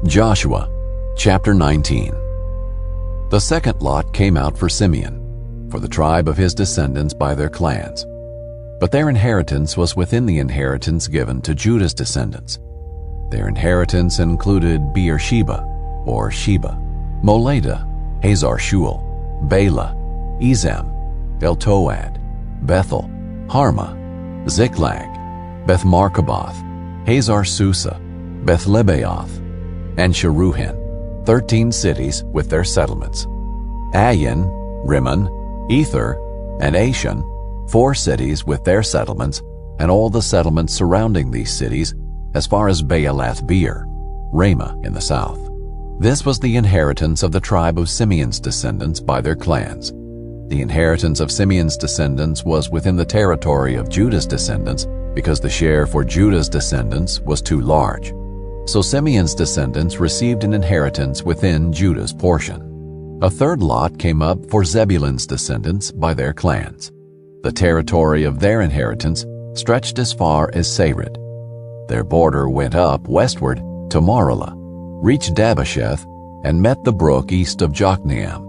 Joshua chapter 19. The second lot came out for Simeon, for the tribe of his descendants by their clans. But their inheritance was within the inheritance given to Judah's descendants. Their inheritance included Beersheba, or Sheba, Moladah, Hazar-Shual, Bela, Ezem, Eltoad, Bethel, Harmah, Ziklag, Beth-Marcaboth, Hazar-Susa, Beth-Lebaoth, and Sharuhen, 13 cities with their settlements. Ayin, Rimmon, Ether, and Ashan, 4 cities with their settlements, and all the settlements surrounding these cities, as far as Baalath-beer, Ramah in the south. This was the inheritance of the tribe of Simeon's descendants by their clans. The inheritance of Simeon's descendants was within the territory of Judah's descendants, because the share for Judah's descendants was too large. So Simeon's descendants received an inheritance within Judah's portion. A third lot came up for Zebulun's descendants by their clans. The territory of their inheritance stretched as far as Sarid. Their border went up westward to Maralah, reached Dabbasheth, and met the brook east of Jokneam.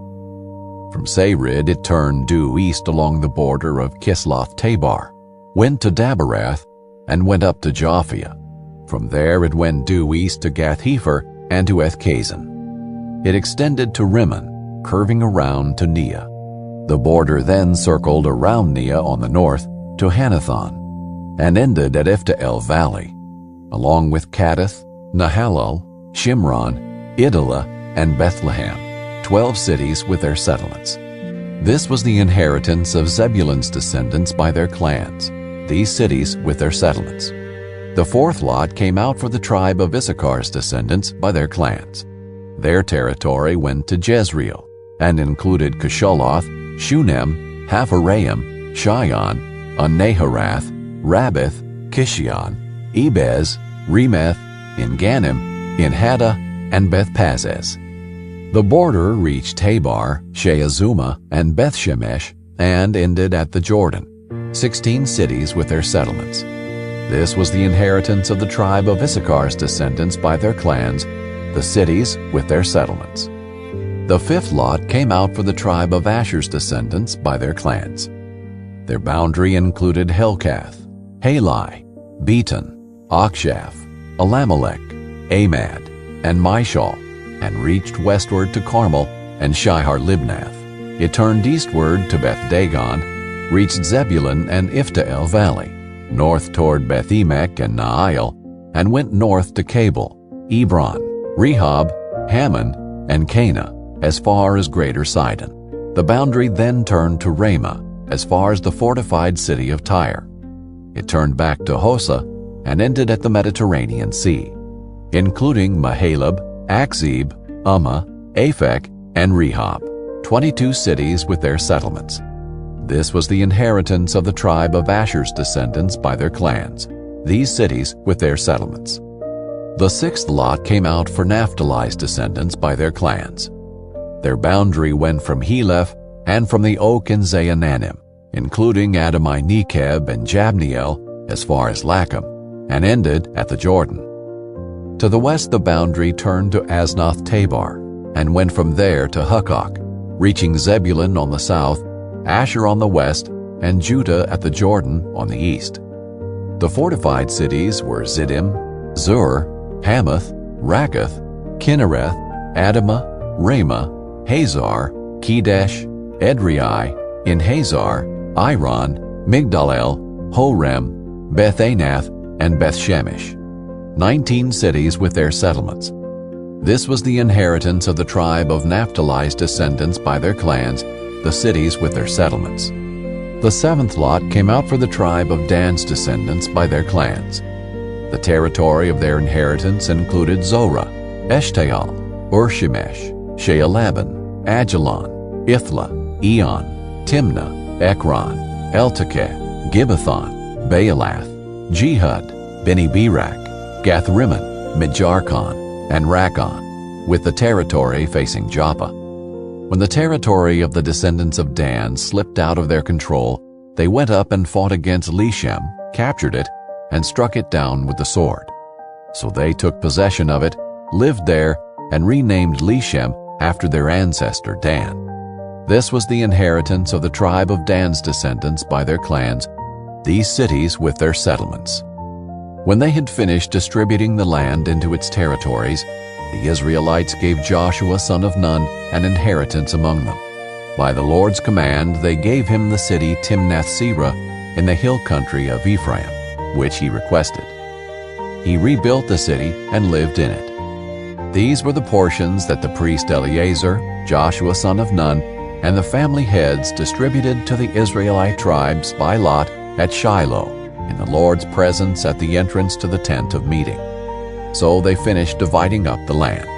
From Sarid it turned due east along the border of Kisloth-Tabor, went to Daberath, and went up to Japhia. From there it went due east to Gath-Hepher and to Ethkazin. It extended to Rimmon, curving around to Neah. The border then circled around Neah on the north to Hanathon, and ended at Ifta-el Valley, along with Cadath, Nahalal, Shimron, Idalah, and Bethlehem, 12 cities with their settlements. This was the inheritance of Zebulun's descendants by their clans, these cities with their settlements. The fourth lot came out for the tribe of Issachar's descendants by their clans. Their territory went to Jezreel, and included Kishaloth, Shunem, Hapharaim, Shion, Naharath, Rabbith, Kishion, Ebez, Remeth, Engannim, Enhaddah, and Beth-Pazzez. The border reached Tabor, Sheazuma, and Beth-Shemesh, and ended at the Jordan, 16 cities with their settlements. This was the inheritance of the tribe of Issachar's descendants by their clans, the cities with their settlements. The fifth lot came out for the tribe of Asher's descendants by their clans. Their boundary included Helkath, Halai, Beton, Akshaph, Alamelech, Amad, and Mishal, and reached westward to Carmel and Shihar-Libnath. It turned eastward to Beth-Dagon, reached Zebulun and Ifta-el Valley, north toward Beth-Emek and Naail, and went north to Cabul, Ebron, Rehob, Hammon, and Cana, as far as Greater Sidon. The boundary then turned to Ramah, as far as the fortified city of Tyre. It turned back to Hosa, and ended at the Mediterranean Sea, including Mahalab, Akzib, Ummah, Aphek, and Rehob, 22 cities with their settlements. This was the inheritance of the tribe of Asher's descendants by their clans, these cities with their settlements. The sixth lot came out for Naphtali's descendants by their clans. Their boundary went from Heleph and from the oak in Zaanannim, including Adami-Nekeb and Jabneel, as far as Lacham, and ended at the Jordan. To the west the boundary turned to Aznoth-Tabor, and went from there to Hukkok, reaching Zebulun on the south, Asher on the west, and Judah at the Jordan on the east. The fortified cities were Ziddim, Zur, Hamath, Rakkath, Kinnereth, Adamah, Ramah, Hazar, Kedesh, Edrei, En-Hazar, Iron, Migdal-el, Horem, Beth-Anath, and Beth-Shemesh, 19 cities with their settlements. This was the inheritance of the tribe of Naphtali's descendants by their clans, the cities with their settlements. The seventh lot came out for the tribe of Dan's descendants by their clans. The territory of their inheritance included Zorah, Eshtaol, Ur-Shemesh, Shealaban, Ajalon, Ithla, Eon, Timnah, Ekron, Eltekeh, Gibbethon, Baalath, Jehud, Beni-Berak, Gath-Rimmon, Midjarkon, and Rakkon, with the territory facing Joppa. When the territory of the descendants of Dan slipped out of their control, they went up and fought against Leshem, captured it, and struck it down with the sword. So they took possession of it lived there, and renamed Leshem after their ancestor Dan. This was the inheritance of the tribe of Dan's descendants by their clans, these cities with their settlements. When they had finished distributing the land into its territories, the Israelites gave Joshua son of Nun an inheritance among them. By the Lord's command, they gave him the city Timnath-Serah in the hill country of Ephraim, which he requested. He rebuilt the city and lived in it. These were the portions that the priest Eleazar, Joshua son of Nun, and the family heads distributed to the Israelite tribes by lot at Shiloh, in the Lord's presence at the entrance to the tent of meeting. So they finished dividing up the land.